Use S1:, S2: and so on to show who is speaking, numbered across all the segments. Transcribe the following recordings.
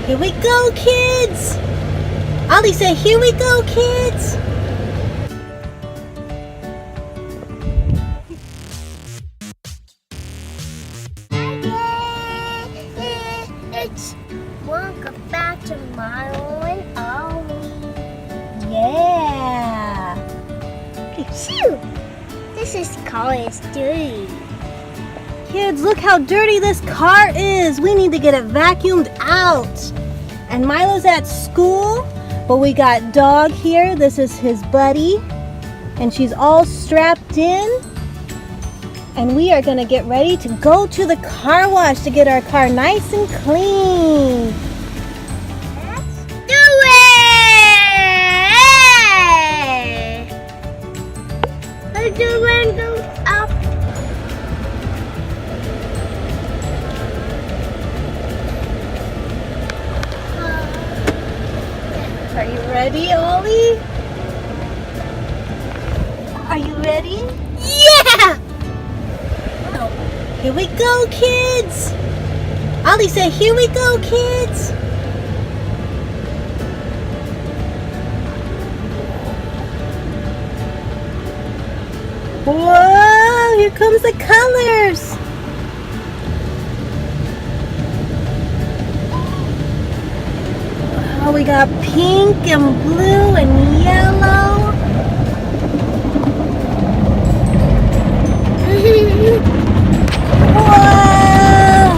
S1: Here we go, kids! Ollie said, here we go, kids!
S2: It's welcome back to Mylo and Ollie.
S1: Yeah!
S2: Phew! This is car is dirty.
S1: Kids, look how dirty this car is. We need to get it vacuumed out. And Milo's at school, but we got Dog here. This is his buddy. And she's all strapped in. And we are going to get ready to go to the car wash to get our car nice and clean.
S2: Let's do it! Let's do windows up.
S1: Are you ready, Ollie? Are you ready?
S2: Yeah!
S1: Here we go, kids! Ollie said, here we go, kids! Whoa! Here comes the colors! Oh, we got pink and blue and yellow. Whoa!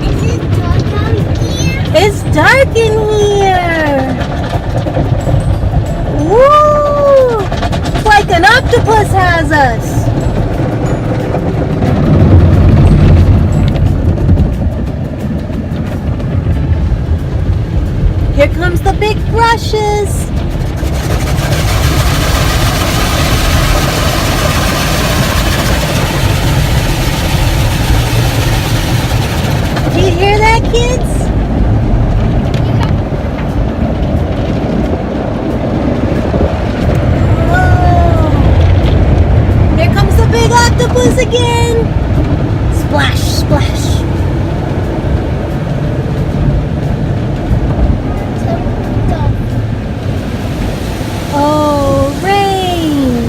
S2: Is it dark out here?
S1: It's dark in here. Woo! It's like an octopus has us. Here comes the big brushes. Do you hear that, kids? Whoa. Here comes the big octopus again. Splash, splash. Oh, rain.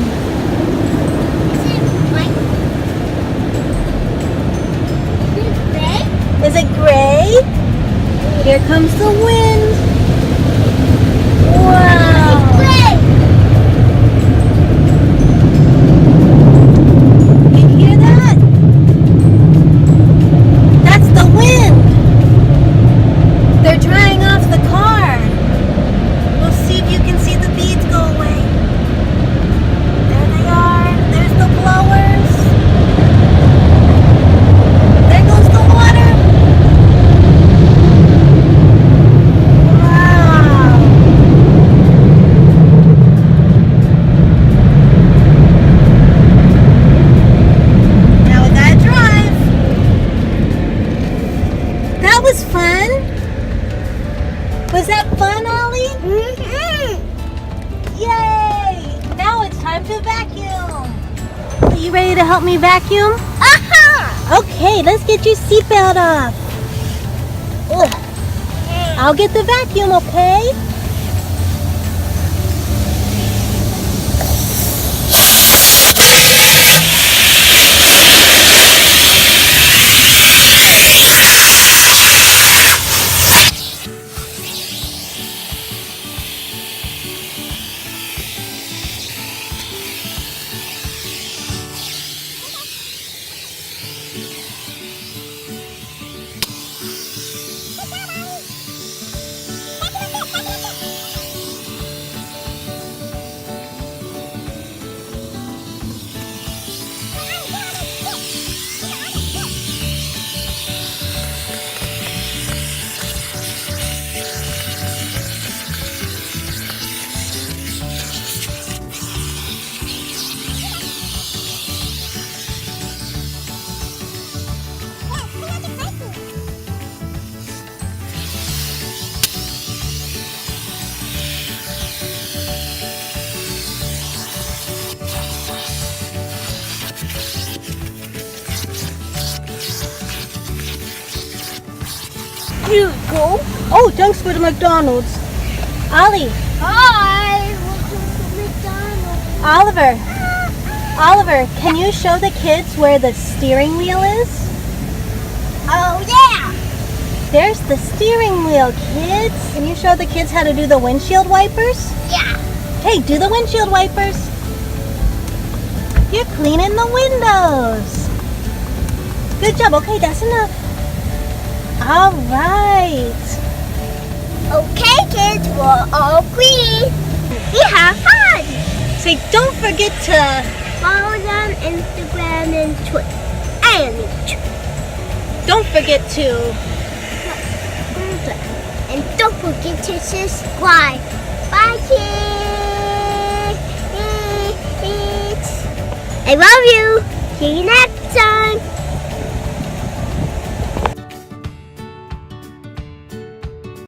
S1: Is it gray? Here comes the wind. Wow. You hear that? That's the wind. They're drying off the car. We'll see if you can see the beads go away. There they are. There's the blowers. There goes the water. Wow. Now we gotta drive. That was fun. Was that fun, Ollie?
S2: Mm-hmm.
S1: Yay! Now it's time to vacuum. Are you ready to help me vacuum?
S2: Aha!
S1: Okay, let's get your seatbelt off. Ugh. I'll get the vacuum, okay?
S2: go.
S1: Oh, thanks for the McDonald's. Ollie,
S2: Hi. Welcome to McDonald's.
S1: Oliver, can you show the kids where the steering wheel is?
S2: Oh yeah.
S1: There's the steering wheel, kids. Can you show the kids how to do the windshield wipers?
S2: Yeah.
S1: Hey, do the windshield wipers. You're cleaning the windows. Good job. Okay, that's enough. All right.
S2: Okay, kids, we're all clean. We have fun.
S1: Say, don't forget to...
S2: Follow us on Instagram and Twitter. And YouTube.
S1: Don't forget to...
S2: And don't forget to subscribe. Bye, kids. I love you. See you next time.